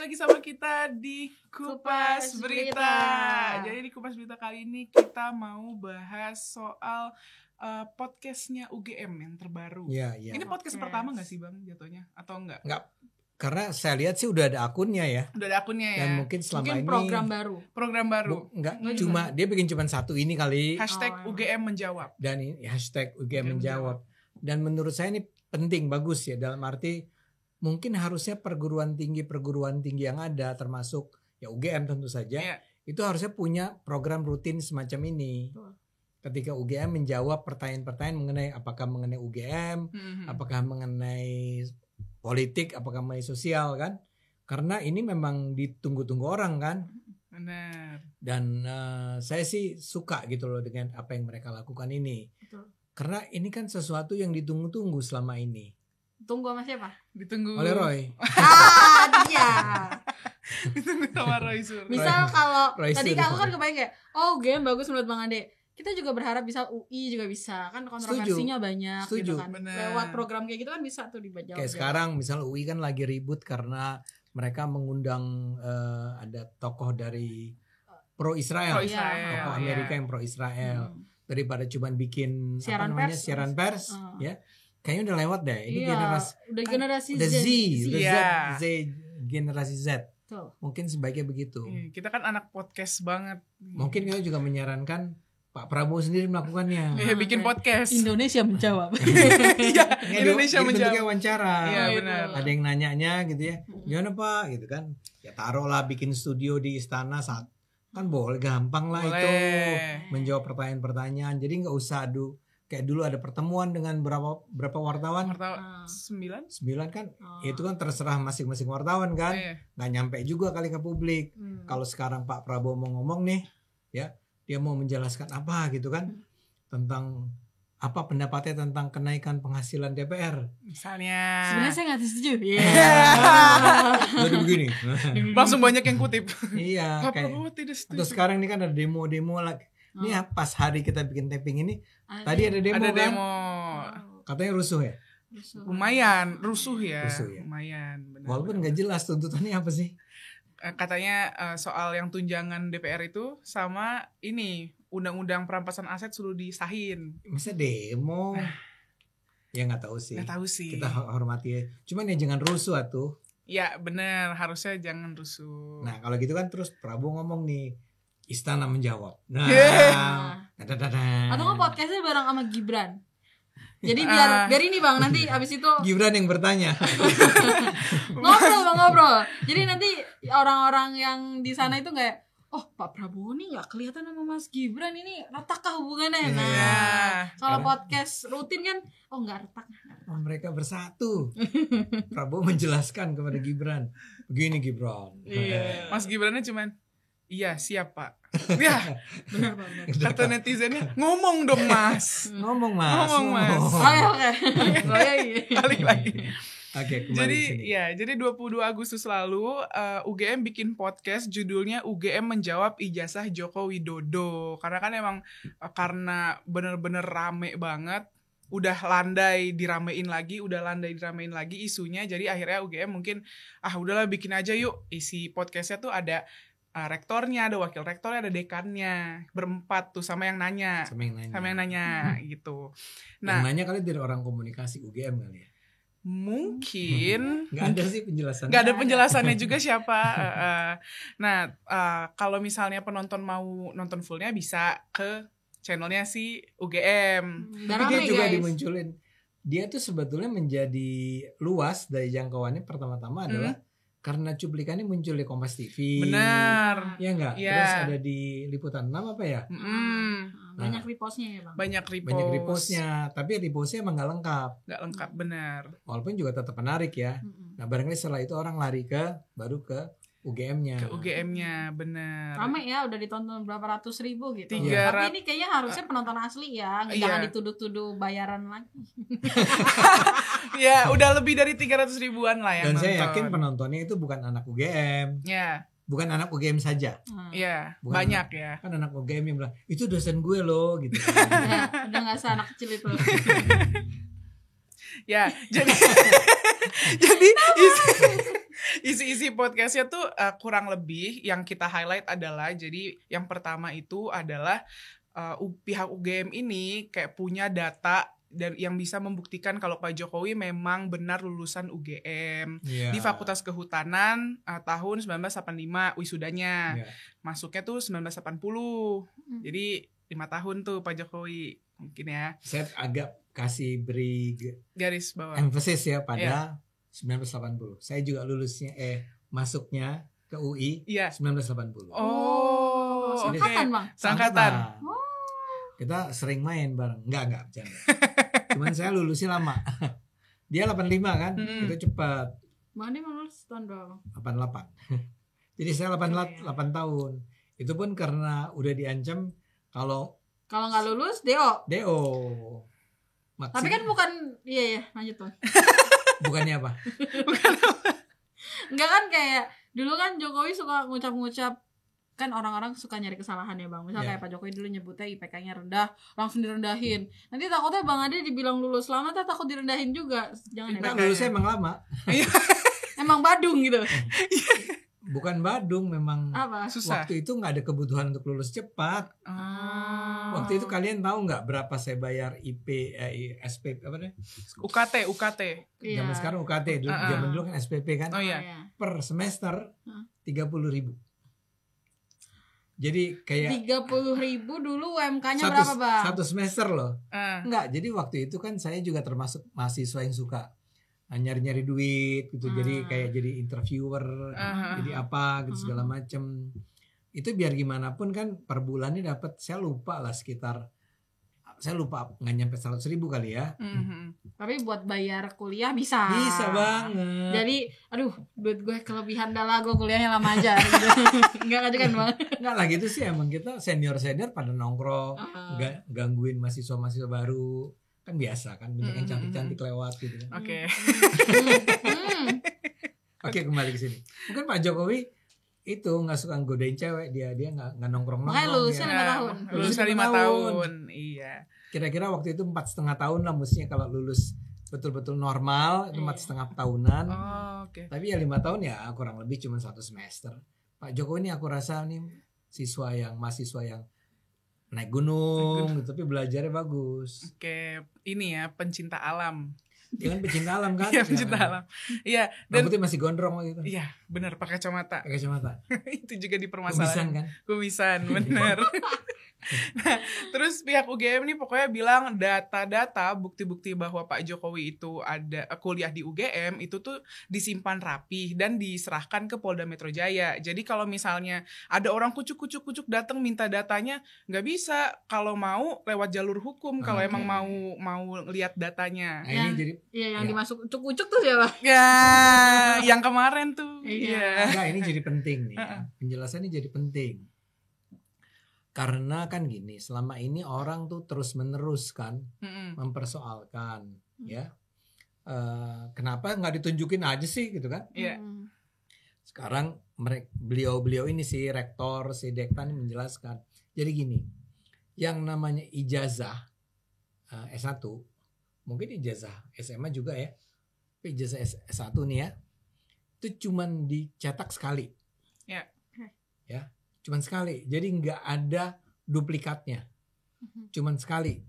lagi sama kita di Kupas Berita. Jadi di Kupas Berita kali ini kita mau bahas soal podcastnya UGM yang terbaru. Iya. Ini podcast pertama nggak sih Bang jatuhnya atau enggak? Enggak, karena saya lihat sih udah ada akunnya ya. Udah ada akunnya ya. Dan mungkin selama mungkin ini program baru. Enggak, cuma dia bikin cuma satu ini kali. Hashtag UGM menjawab. Dan ini hashtag UGM menjawab. Dan menurut saya ini penting, bagus ya, dalam arti mungkin harusnya perguruan tinggi yang ada termasuk ya UGM tentu saja, itu harusnya punya program rutin semacam ini. Ketika UGM menjawab pertanyaan-pertanyaan mengenai apakah mengenai UGM, apakah mengenai politik, apakah mengenai sosial kan? Karena ini memang ditunggu-tunggu orang kan. Benar. Dan saya sih suka gitu loh dengan apa yang mereka lakukan ini. Betul. Karena ini kan sesuatu yang ditunggu-tunggu selama ini. Tunggu sama siapa? Ditunggu oleh Roy. Dia. Ditunggu sama Roy Suryo. Misal kalau Roy tadi Suryo. aku kan kebayang kayak, oh game bagus menurut Bang Ade. Kita juga berharap bisa UI juga bisa, kan kontroversinya banyak gitu kan. Bener. Lewat program kayak gitu kan bisa tuh dijawab. Kayak sekarang misal UI kan lagi ribut karena mereka mengundang ada tokoh dari pro Israel, tokoh Amerika yang pro Israel, daripada cuman bikin siaran pers, ya. Kayaknya udah lewat deh. Ini generasi udah Z. Z, generasi Z. Tuh. Mungkin sebaiknya begitu. Kita kan anak podcast banget. Mungkin kita juga menyarankan Pak Prabowo sendiri melakukannya. Bikin podcast. Indonesia menjawab. Iya, Indonesia menjawab. Bentuknya wawancara. Iya benar. Ada yang nanyanya gitu ya. Gimana Pak gitu kan. Ya taruhlah bikin studio di istana saat kan boleh, gampang lah itu menjawab pertanyaan-pertanyaan. Jadi nggak usah kayak dulu ada pertemuan dengan berapa wartawan? 9 kan. Itu kan terserah masing-masing wartawan kan. Nggak nyampe juga kali ke publik. Kalau sekarang Pak Prabowo mau ngomong nih, ya dia mau menjelaskan apa gitu kan, tentang apa pendapatnya tentang kenaikan penghasilan DPR. Misalnya. Sebenarnya saya nggak setuju. Jadi begini. Langsung banyak yang kutip. Iya. Pak Prabowo tidak setuju. Atau sekarang ini kan ada demo-demo lagi. Ini pas hari kita bikin taping ini, tadi ada demo kan? Demo. Katanya rusuh ya? Lumayan, rusuh ya. Lumayan. Benar. Walaupun nggak jelas tuntutannya apa sih? Katanya soal yang tunjangan DPR itu sama ini undang-undang perampasan aset sudah disahin. Masa demo? Ya nggak tahu sih. Kita hormati ya. Cuman ya jangan rusuh atuh. Ya benar, harusnya jangan rusuh. Nah kalau gitu kan terus Prabowo ngomong nih, istana menjawab. Nah, atau nggak podcastnya bareng sama Gibran. Jadi biar ini Bang, nanti abis itu Gibran yang bertanya. ngobrol. Jadi nanti orang-orang yang di sana itu nggak, oh Pak Prabowo nih nggak kelihatan sama Mas Gibran, ini retakah hubungannya? Nah, kalau podcast rutin kan, oh nggak retak. Oh, mereka bersatu. Prabowo menjelaskan kepada Gibran, begini Gibran. Mas Gibrannya cuman, iya siap Pak. Ya, benar. Kata netizennya, ngomong dong Mas. Ngomong Mas. Oke. Balik lagi. Oke, jadi 22 Agustus lalu UGM bikin podcast judulnya UGM menjawab ijazah Joko Widodo. Karena kan emang karena bener-bener rame banget, udah landai diramein lagi isunya. Jadi akhirnya UGM mungkin udahlah bikin aja yuk. Isi podcastnya tuh ada rektornya, ada wakil rektornya, ada dekannya, berempat tuh sama yang nanya gitu. Nah, yang nanya kali dari orang komunikasi UGM kali ya. Mungkin nggak ada sih penjelasannya. Nggak ada penjelasannya juga siapa. Nah, kalau misalnya penonton mau nonton fullnya bisa ke channelnya si UGM. Tapi dia juga dimunculin. Dia tuh sebetulnya menjadi luas dari jangkauannya pertama-tama adalah karena cuplikannya muncul di Kompas TV. Benar. Ya enggak? Terus ada di Liputan 6 apa ya? Banyak repostnya ya Bang. Banyak repostnya. Tapi repostnya emang gak lengkap. Gak lengkap, benar. Walaupun juga tetap menarik ya. Nah barangkali setelah itu orang lari baru ke UGM-nya. Ke UGM-nya, benar. Ramai ya, udah ditonton berapa ratus ribu gitu. 300. Tapi ini kayaknya harusnya penonton asli ya. Jangan dituduh-tuduh bayaran lagi. Ya udah lebih dari 300 ribuan lah yang Dan nonton. saya yakin penontonnya itu bukan anak UGM. Ya. Bukan anak UGM saja. Iya, Bukan banyak ya. Kan anak UGM yang bilang, itu dosen gue loh gitu. Ya, udah gak se-anak kecil itu. Ya, jadi isi podcastnya tuh kurang lebih yang kita highlight adalah, jadi yang pertama itu adalah pihak UGM ini kayak punya data dan yang bisa membuktikan kalau Pak Jokowi memang benar lulusan UGM di Fakultas Kehutanan tahun 1985 wisudanya. Masuknya tuh 1980. Jadi 5 tahun tuh Pak Jokowi mungkin ya. Saya agak kasih beri garis bawah emphasis ya pada 1980. Saya juga lulusnya masuknya ke UI 1980. Angkatan Bang. Angkatan. Kita sering main bareng. Enggak bercanda. Cuman saya lulusnya lama. Dia 85 kan? Itu cepat. Bang Andi lulus tahun berapa? 88. Jadi saya 8 tahun. Itu pun karena udah diancam kalau nggak lulus DO. Maksud, tapi kan bukan iya lanjut tuh. Bukannya apa? Enggak kan kayak dulu kan Jokowi suka ngucap-ngucap, kan orang-orang suka nyari kesalahan ya Bang. Misal kayak Pak Jokowi dulu nyebutnya IPK-nya rendah, langsung direndahin. Nanti takutnya Bang Ade dibilang lulus lama, takut direndahin juga. Jangan ya. Lulusnya emang lama. Emang Badung gitu. Bukan Badung, memang apa? Susah. Waktu itu nggak ada kebutuhan untuk lulus cepat. Waktu itu kalian tahu nggak berapa saya bayar SPP apa deh? UKT. Zaman sekarang UKT, zaman dulu kan SPP kan? Oh iya. Per semester 30.000. Jadi kayak 30.000 dulu UMK-nya berapa Bang? Satu semester loh. Enggak. Jadi waktu itu kan saya juga termasuk mahasiswa yang suka nyari-nyari duit gitu. Jadi kayak jadi interviewer, jadi apa gitu segala macem. Itu biar gimana pun kan per bulannya dapat, saya lupa nggak nyampe 100.000 kali ya. Tapi buat bayar kuliah bisa. Bisa banget. Jadi aduh duit gue kelebihan dah lah, gue kuliahnya lama aja gitu. Enggak kan Bang? Enggak lah gitu sih, emang kita senior pada nongkrong, gangguin mahasiswa baru. Kan biasa kan, banyak yang cantik-cantik lewat gitu kan. Oke. Oke, kembali ke sini. Mungkin Pak Jokowi itu nggak suka godain cewek, dia nggak nongkrong. Makanya lulusnya 5 tahun. Lulusnya 5 tahun. Iya. Kira-kira waktu itu 4,5 tahun lah mestinya kalau lulus betul-betul normal itu 4,5 tahunan. Tapi ya 5 tahun ya kurang lebih cuma 1 semester. Pak Jokowi ini aku rasa nih mahasiswa yang naik gunung gitu, tapi belajarnya bagus. Oke, ini ya pencinta alam. Dia kan pecinta alam kan? Iya, pecinta alam. Iya, dan rambutnya masih gondrong gitu. Iya, benar, pakai kacamata. Itu juga dipermasalahin. Kumisan kan? Kumisan, benar. Nah, terus pihak UGM nih pokoknya bilang data-data bukti-bukti bahwa Pak Jokowi itu ada kuliah di UGM itu tuh disimpan rapi dan diserahkan ke Polda Metro Jaya. Jadi kalau misalnya ada orang kucuk datang minta datanya, nggak bisa. Kalau mau lewat jalur hukum, kalau emang mau lihat datanya. Nah, ini jadi yang dimasuk ucuk-ucuk tuh siapa? Ya, yang kemarin tuh. Iya. Nah, ini jadi penting nih. Penjelasan ini jadi penting. Karena kan gini, selama ini orang tuh terus-menerus kan mempersoalkan ya. Kenapa nggak ditunjukin aja sih gitu kan? Iya. Sekarang beliau ini si rektor, si dektan menjelaskan. Jadi gini, yang namanya ijazah S1, mungkin ijazah SMA juga ya. Tapi ijazah S1 nih ya, itu cuman dicetak sekali. Ya. Ya. Cuman sekali, jadi nggak ada duplikatnya, cuman sekali.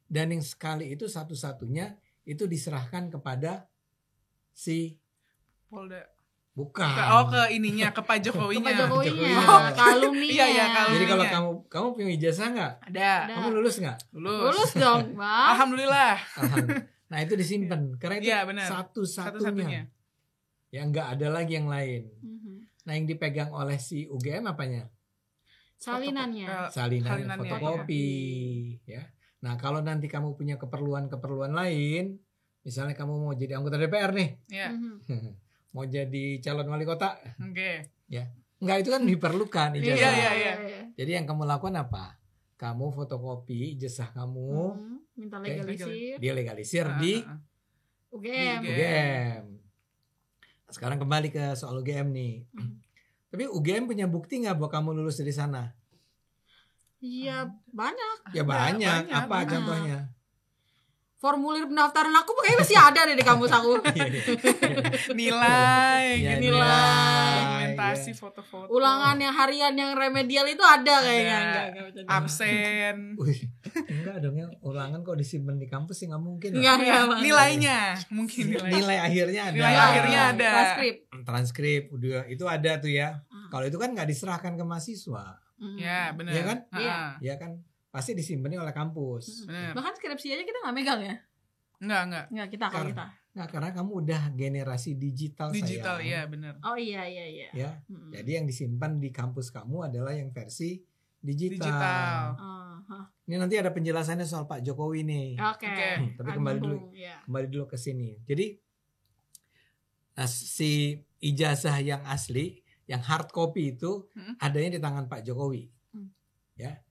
Dan yang sekali itu satu-satunya itu diserahkan kepada si Polda. Bukan. Ke ininya, ke Pak Jokowinya. Ke Pak Jokowinya. Kalumninya. Iya, jadi kalau kamu punya ijazah nggak? Ada. Kamu lulus nggak? Lulus dong, Bang. Alhamdulillah. Nah itu disimpan, karena itu satu-satunya. Ya nggak ada lagi yang lain. Nah yang dipegang oleh si UGM apanya? Salinannya. Salinannya fotokopi ya. Nah kalau nanti kamu punya keperluan lain, misalnya kamu mau jadi anggota DPR nih, mau jadi calon wali kota, ya nggak, itu kan diperlukan ijazah. Iya. Jadi yang kamu lakukan apa? Kamu fotokopi ijazah kamu, minta legalisir. Dia legalisir di UGM. Sekarang kembali ke soal UGM nih. Tapi UGM punya bukti nggak bahwa kamu lulus dari sana? Iya banyak. Ya banyak. Apa contohnya? formulir pendaftaran aku kayaknya masih ada deh di kampus aku. Nilai, Ya, gitu. nilai. Dokumentasi, Iya. foto-foto. Ulangan yang harian yang remedial itu ada kayaknya. Ada. Enggak bercanda. Absen. Wih, enggak dong ya, ulangan kok disimpan di kampus sih nggak mungkin. Enggak. Nilainya mungkin Nilai akhirnya ada. Nilai akhirnya ada. Transkrip. Udah itu ada tuh ya. Kalau itu kan nggak diserahkan ke mahasiswa, Ya, benar. Iya kan? Iya. ya kan pasti disimpan oleh kampus. Benar. Bahkan skripsi aja kita nggak megang ya. Enggak. Enggak, kalau kita. Nah, karena kamu udah generasi digital, Digital, sayang. iya benar. Oh iya. Ya, jadi yang disimpan di kampus kamu adalah yang versi digital. Ini nanti ada penjelasannya soal Pak Jokowi nih. Oke. Tapi kembali dulu ke sini. Jadi si ijazah yang asli, yang hard copy itu adanya di tangan Pak Jokowi. Ya.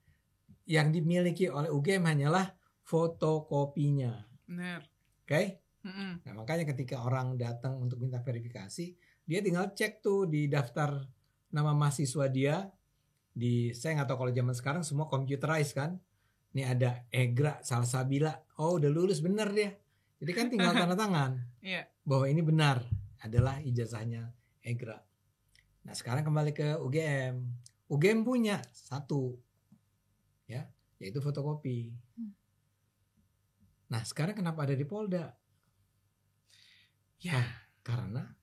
Yang dimiliki oleh UGM hanyalah fotokopinya. Benar. Oke? Nah, makanya ketika orang datang untuk minta verifikasi, dia tinggal cek tuh di daftar nama mahasiswa dia. Saya nggak tahu kalau zaman sekarang semua computerized kan. Ini ada Egra Salsabila. Oh, udah lulus bener dia. Jadi kan tinggal tanda tangan. Iya. Bahwa ini benar adalah ijazahnya Egra. Nah, sekarang kembali ke UGM. UGM punya satu, ya, yaitu fotokopi. Nah, sekarang kenapa ada di Polda? Ya, Karena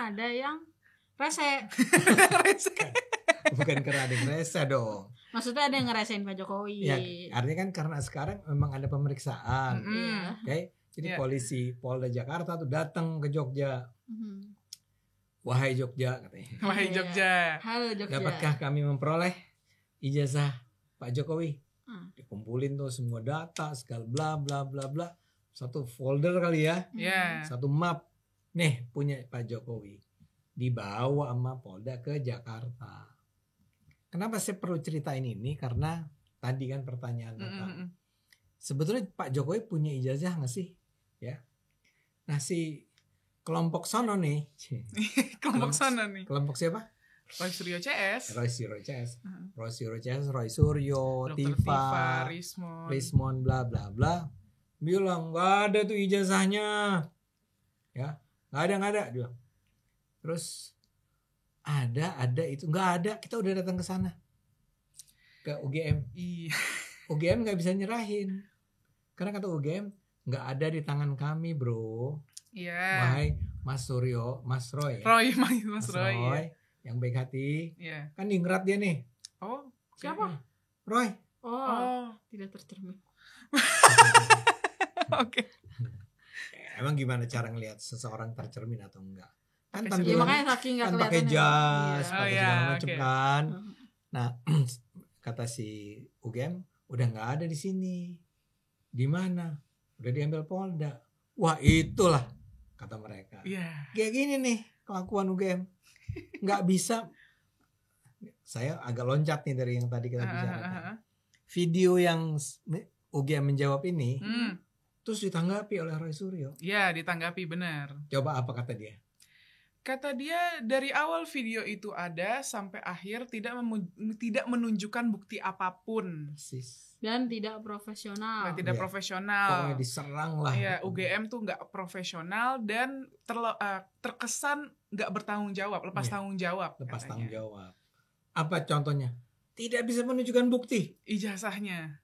ada yang rese. bukan karena ada yang rese dong. Maksudnya ada yang ngerasain Pak Jokowi. Ya, artinya kan karena sekarang memang ada pemeriksaan. Iya. Oke, jadi polisi Polda Jakarta tuh datang ke Jogja. Wahai Jogja katanya. Wahai Jogja. Halo Jogja. Dapatkah kami memperoleh ijazah Pak Jokowi? Dikumpulin tuh semua data, segala bla bla bla bla. Satu folder kali ya. Ya. Satu map. Nih punya Pak Jokowi. Dibawa sama Polda ke Jakarta. Kenapa saya perlu ceritain ini? Karena tadi kan pertanyaan Bapak. Sebetulnya Pak Jokowi punya ijazah nggak sih? Ya. Nah si kelompok sono nih. Kelompok sana nih. Kelompok siapa? Roy Suryo CS. Roy Suryo CS. Roy Suryo, Dr. Tifa, Rismon, bla bla bla. Bilang nggak ada tuh ijazahnya. Ya, nggak ada dia. Terus ada itu nggak ada. Kita udah datang ke sana ke UGM. Iya. UGM nggak bisa nyerahin karena kata UGM nggak ada di tangan kami, bro. Iya. Wahai Mas Suryo, Mas Roy. Mas Roy. Roy yang baik hati. Iya. Kan ningrat dia nih. Oh, siapa? Roy. Oh. Tidak tercermin. Oke. Emang gimana cara ngelihat seseorang tercermin atau enggak? Kan Ya, makanya saking nggak kan kelihatan. pakai jas, Iya. pakai segala macam kan. Mhm. Nah, kata si UGM udah nggak ada di sini. Di mana? Udah diambil Polda. Wah, itulah kata mereka. Iya. Kayak gini nih kelakuan UGM. Nggak bisa. Saya agak loncat nih dari yang tadi kita bicarakan. Video yang UGM menjawab ini terus ditanggapi oleh Roy Suryo. Iya, ditanggapi benar. Coba apa kata dia? Kata dia dari awal video itu ada sampai akhir tidak menunjukkan bukti apapun. Persis. Dan tidak profesional. Tidak Iya. profesional. Pokoknya diserang lah. Iya, UGM tuh nggak profesional dan terkesan nggak bertanggung jawab, lepas Iya. tanggung jawab. Lepas katanya. tanggung jawab. Apa contohnya? Tidak bisa menunjukkan bukti. Ijazahnya.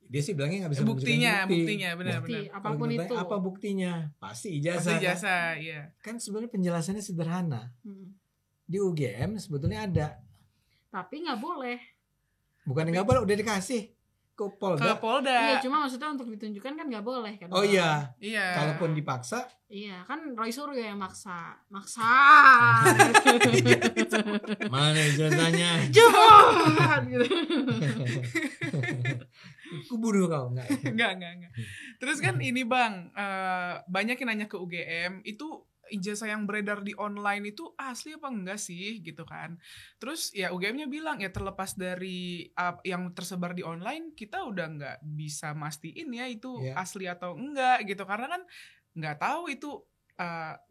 Dia sih bilangnya nggak bisa Buktinya, menunjukkan bukti. buktinya benar-benar. Bukti, apapun Kalau itu. ditanya, apa buktinya? Pasti ijazah. Pasti ijazah, iya. Kan sebenarnya penjelasannya sederhana. Di UGM sebetulnya ada. Tapi nggak boleh. Bukan nggak boleh, udah dikasih ke Polda. Ke Polda. Iya, cuma maksudnya untuk ditunjukkan kan nggak boleh kan. Oh iya. Iya. Kalaupun dipaksa. Iya, kan Roy Suryo yang maksa. Mana ijazahnya? Jangan gitu. Aku bunuh kau enggak? Enggak. Terus kan ini Bang, banyak yang nanya ke UGM, itu ijazah yang beredar di online itu asli apa enggak sih gitu kan. Terus ya UGM-nya bilang ya terlepas dari yang tersebar di online, kita udah nggak bisa mastiin ya itu asli atau enggak gitu. Karena kan nggak tahu itu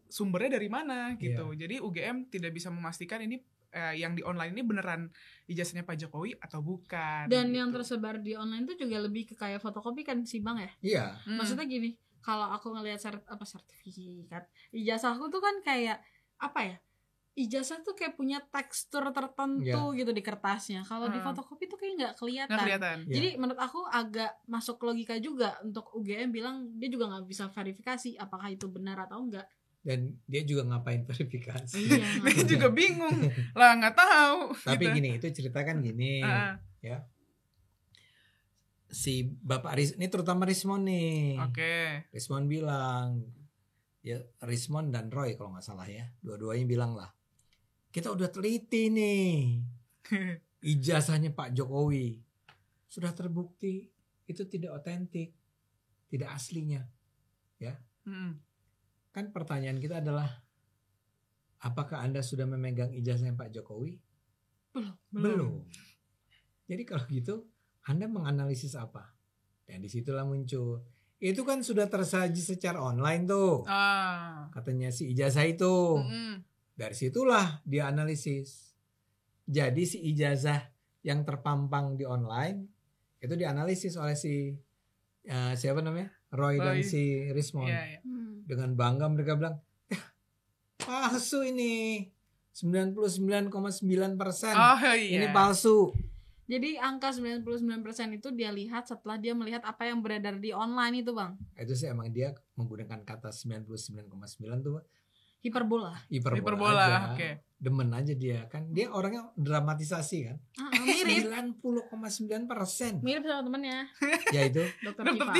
sumbernya dari mana gitu. Jadi UGM tidak bisa memastikan ini yang di online ini beneran ijazahnya Pak Jokowi atau bukan. Dan gitu. yang tersebar di online tuh juga lebih ke kayak fotokopi kan sih Bang ya? Iya. Maksudnya gini, kalau aku ngelihat sertifikat ijazahku tuh kan kayak apa ya? Ijazah tuh kayak punya tekstur tertentu gitu di kertasnya. Kalau di fotokopi tuh kayak nggak kelihatan. Jadi menurut aku agak masuk logika juga untuk UGM bilang dia juga nggak bisa verifikasi apakah itu benar atau enggak. Dan dia juga ngapain verifikasi? Iya, dia juga bingung lah, nggak tahu. Tapi gitu. gini, itu ceritakan gini, ya. Si Bapak ini terutama Rismon nih. Oke. Rismon bilang, ya Rismon dan Roy kalau nggak salah ya, dua-duanya bilang lah, kita udah teliti nih, ijazahnya Pak Jokowi sudah terbukti itu tidak otentik, tidak aslinya, ya. Kan pertanyaan kita adalah, apakah Anda sudah memegang ijazahnya Pak Jokowi? Belum. Jadi kalau gitu, Anda menganalisis apa? Dan disitulah muncul. Itu kan sudah tersaji secara online tuh. Katanya si ijazah itu. Dari situlah dia analisis. Jadi si ijazah yang terpampang di online, itu dianalisis oleh si, siapa namanya? Roy dan si Rismon. Dengan bangga mereka bilang, palsu ini, 99,9%. Ini palsu. Jadi angka 99% itu dia lihat setelah dia melihat apa yang beredar di online itu Bang. Itu sih emang dia menggunakan kata 99,9 tuh hiperbola aja. Oke. Demen aja dia kan, dia orangnya dramatisasi kan. Mirip 90,9%. mirip sama temennya Ya itu Dokter Tifa.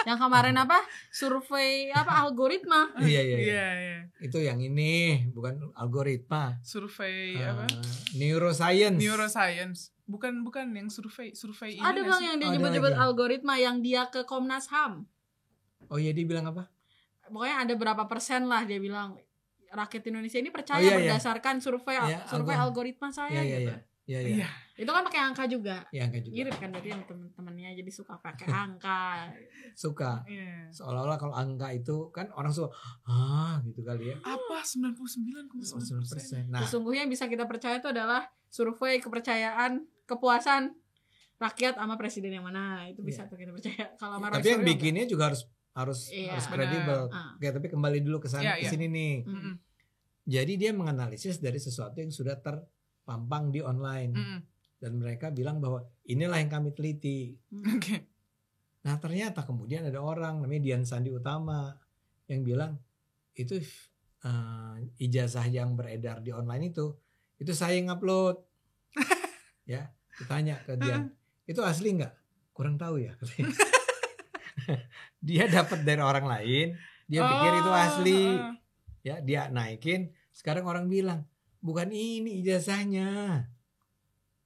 Yang kemarin apa survei apa algoritma. Iya. Itu yang ini bukan algoritma, survei apa neuroscience. bukan yang survei ini ada Bang yang dia nyebut algoritma yang dia ke Komnas HAM. Oh iya, dia bilang apa? Pokoknya ada berapa persen lah dia bilang rakyat Indonesia ini percaya berdasarkan survei algoritma saya gitu. Iya. Itu kan pakai angka juga. Iya, angka juga. Mirip kan berarti yang teman-temannya jadi suka pakai angka. Suka. Seolah-olah kalau angka itu kan orang suka gitu kali ya. Apa 99,9%. Nah, sesungguhnya yang bisa kita percaya itu adalah survei kepercayaan kepuasan rakyat sama presiden yang mana. Itu bisa tuh kita percaya. Kalau tapi yang bikinnya juga harus kredibel. Oke, tapi kembali dulu ke sana ke sini nih. Jadi dia menganalisis dari sesuatu yang sudah terpampang di online. Dan mereka bilang bahwa inilah yang kami teliti. Nah, ternyata kemudian ada orang namanya Dian Sandi Utama yang bilang itu ijazah yang beredar di online itu saya yang upload. Ya, ditanya ke Dian, itu asli nggak? Kurang tahu ya. Dia dapat dari orang lain, dia pikir itu asli, ya dia naikin. Sekarang orang bilang bukan ini ijazahnya.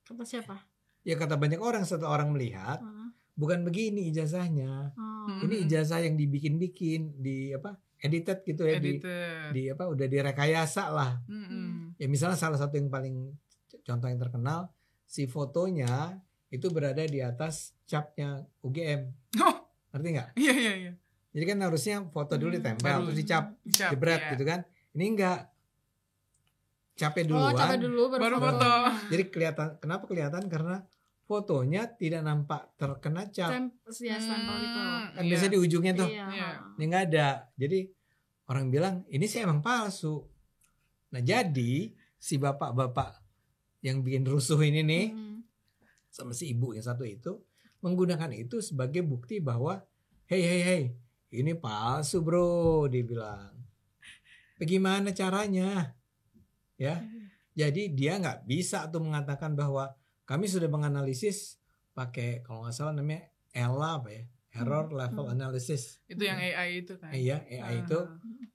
Kata siapa? Ya kata banyak orang setelah orang melihat, bukan begini ijazahnya. Ini ijazah yang dibikin-bikin, edited gitu ya, di udah direkayasa lah. Ya misalnya salah satu yang paling contoh yang terkenal, si fotonya itu berada di atas capnya UGM. Ngerti nggak? Iya. Jadi kan harusnya foto dulu ditempel, terus dicap, jebret gitu kan. Ini enggak. Capek dulu baru foto. Jadi kenapa kelihatan? Karena fotonya tidak nampak terkena cap. Stempel itu. Kan biasanya di ujungnya tuh. Iya. Ini enggak ada. Jadi orang bilang ini sih emang palsu. Nah, jadi si bapak-bapak yang bikin rusuh ini nih sama si ibu yang satu itu menggunakan itu sebagai bukti bahwa hey, ini palsu bro, dia bilang. Bagaimana caranya? Ya, jadi dia nggak bisa tuh mengatakan bahwa kami sudah menganalisis pakai kalau nggak salah namanya ELA error level analysis. Itu yang AI itu kan? Iya, AI itu,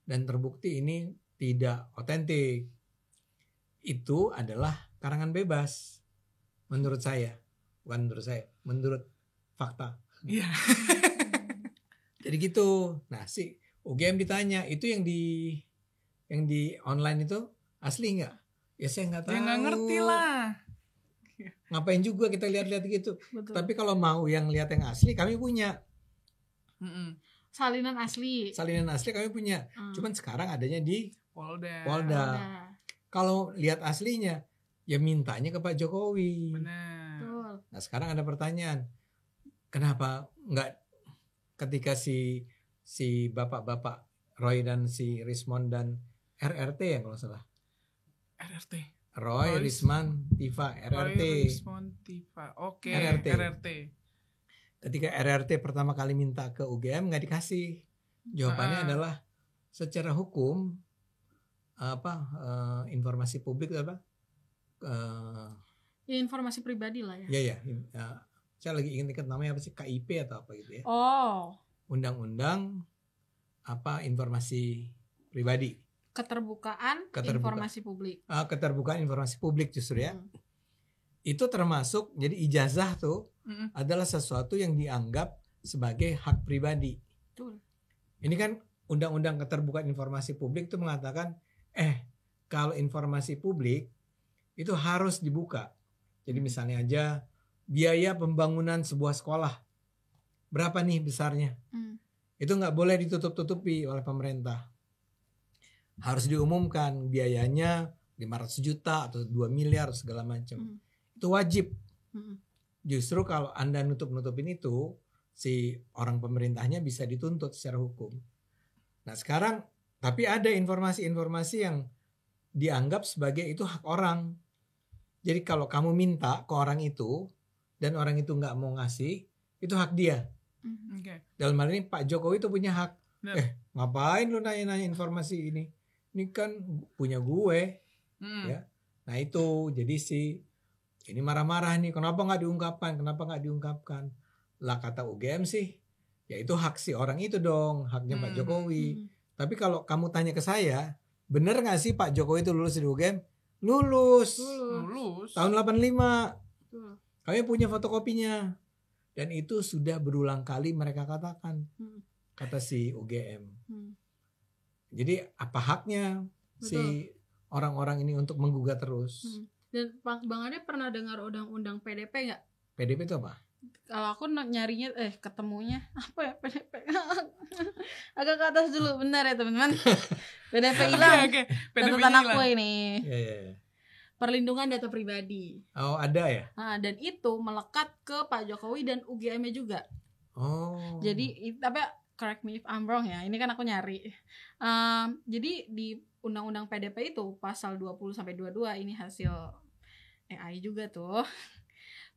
dan terbukti ini tidak otentik. Itu adalah karangan bebas menurut saya, bukan menurut saya, menurut fakta. Iya. Jadi gitu. Nah, si UGM ditanya itu yang di online itu asli nggak? Ya saya nggak tahu. Ya nggak ngerti lah. Ngapain juga kita lihat-lihat gitu. Betul. Tapi kalau mau yang lihat yang asli kami punya. Salinan asli kami punya. Cuman sekarang adanya di Polda. Kalau lihat aslinya, ya mintanya ke Pak Jokowi. Benar. Betul. Nah sekarang ada pertanyaan, kenapa nggak ketika si bapak-bapak Roy dan si Rismond dan RRT ya kalau salah. RRT. Roy, Risman, Tifa, RRT. Roy, Rismond, Tifa. Oke. RRT. Ketika RRT pertama kali minta ke UGM nggak dikasih. Jawabannya adalah secara hukum informasi publik apa? Ya informasi pribadi lah ya. Ya. Saya lagi ingat namanya apa sih, KIP atau apa gitu ya. Oh. Undang-undang informasi pribadi. Keterbukaan informasi publik. Keterbukaan informasi publik justru ya. Itu termasuk, jadi ijazah tuh adalah sesuatu yang dianggap sebagai hak pribadi. Betul. Ini kan undang-undang keterbukaan informasi publik itu mengatakan kalau informasi publik itu harus dibuka. Jadi misalnya aja biaya pembangunan sebuah sekolah berapa nih besarnya? Itu nggak boleh ditutup-tutupi oleh pemerintah. Harus diumumkan biayanya 500 juta atau 2 miliar segala macam. Itu wajib. Justru kalau Anda nutup-nutupin itu, si orang pemerintahnya bisa dituntut secara hukum. Nah sekarang, tapi ada informasi-informasi yang dianggap sebagai itu hak orang. Jadi kalau kamu minta ke orang itu, dan orang itu nggak mau ngasih, itu hak dia. Dalam hal ini Pak Jokowi itu punya hak. Ngapain lu nanya-nanya informasi ini? Ini kan punya gue. Ya. Nah itu, jadi ini marah-marah nih, kenapa nggak diungkapkan? Lah kata UGM sih, ya itu hak si orang itu dong, haknya Pak Jokowi. Tapi kalau kamu tanya ke saya, bener nggak sih Pak Jokowi itu lulus di UGM? Lulus. Tahun 85. Kami punya fotokopinya. Dan itu sudah berulang kali mereka katakan, kata si UGM. Jadi apa haknya si orang-orang ini untuk menggugat terus? Dan Bang Ade pernah dengar undang-undang PDP nggak? PDP itu apa? Kalau aku nyarinya ketemunya apa ya PDP? Agak ke atas dulu, benar ya teman-teman. PDP hilang. Catatan aku ini. Yeah. Perlindungan data pribadi. Oh ada ya? Nah, dan itu melekat ke Pak Jokowi dan UGM-nya juga. Oh. Jadi tapi correct me if I'm wrong ya. Ini kan aku nyari. Jadi di Undang-Undang PDP itu pasal 20-22 ini hasil AI juga tuh.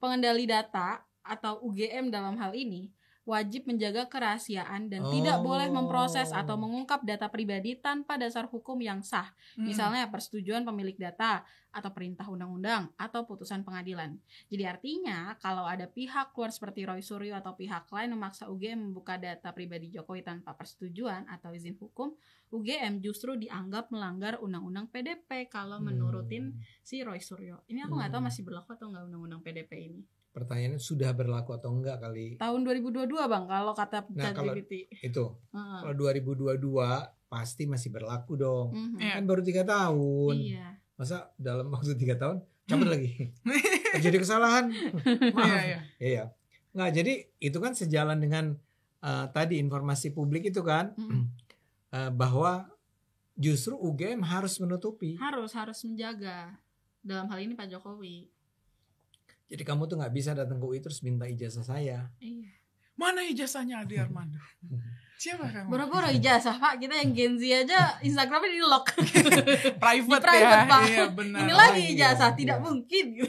Pengendali data atau UGM dalam hal ini wajib menjaga kerahasiaan dan tidak boleh memproses atau mengungkap data pribadi tanpa dasar hukum yang sah. Misalnya persetujuan pemilik data atau perintah undang-undang atau putusan pengadilan. Jadi artinya kalau ada pihak luar seperti Roy Suryo atau pihak lain memaksa UGM membuka data pribadi Jokowi tanpa persetujuan atau izin hukum, UGM justru dianggap melanggar undang-undang PDP kalau menurutin si Roy Suryo. Ini aku nggak tahu masih berlaku atau nggak undang-undang PDP ini. Pertanyaannya sudah berlaku atau enggak kali? Tahun 2022 Bang, kalau kata ChatGPT. Itu, kalau 2022 pasti masih berlaku dong. Kan baru 3 tahun. Iya. Masa dalam waktu 3 tahun cabut lagi? Terjadi kesalahan. Maaf. Iya. Nggak, jadi itu kan sejalan dengan tadi informasi publik itu kan, bahwa justru UGM harus menutupi. Harus menjaga. Dalam hal ini Pak Jokowi. Jadi kamu tuh nggak bisa datang ke UI terus minta ijazah saya. Iya. Mana ijazahnya Adi Armando? Siapa kamu? Boro-boro ijazah Pak, kita yang Gen Z aja Instagramnya di lock. private ya. Pak. Iya benar. Ini lagi ijazah tidak mungkin.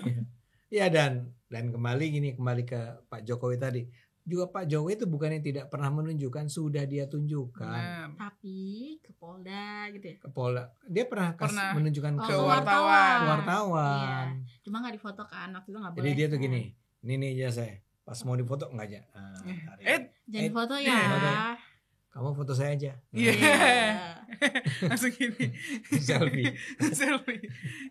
Iya dan kembali ke Pak Jokowi tadi. Juga Pak Jokowi itu bukannya tidak pernah menunjukkan, sudah dia tunjukkan. Tapi ke Polda gitu ya. Ke Polda. Dia pernah menunjukkan ke wartawan. Iya. Cuma nggak difoto kan, waktu itu nggak boleh. Jadi dia tuh gini, ini aja saya. Pas mau difoto nggak aja. Jangan foto ya. Kamu foto saya aja. Iya. Langsung gini. Selfie.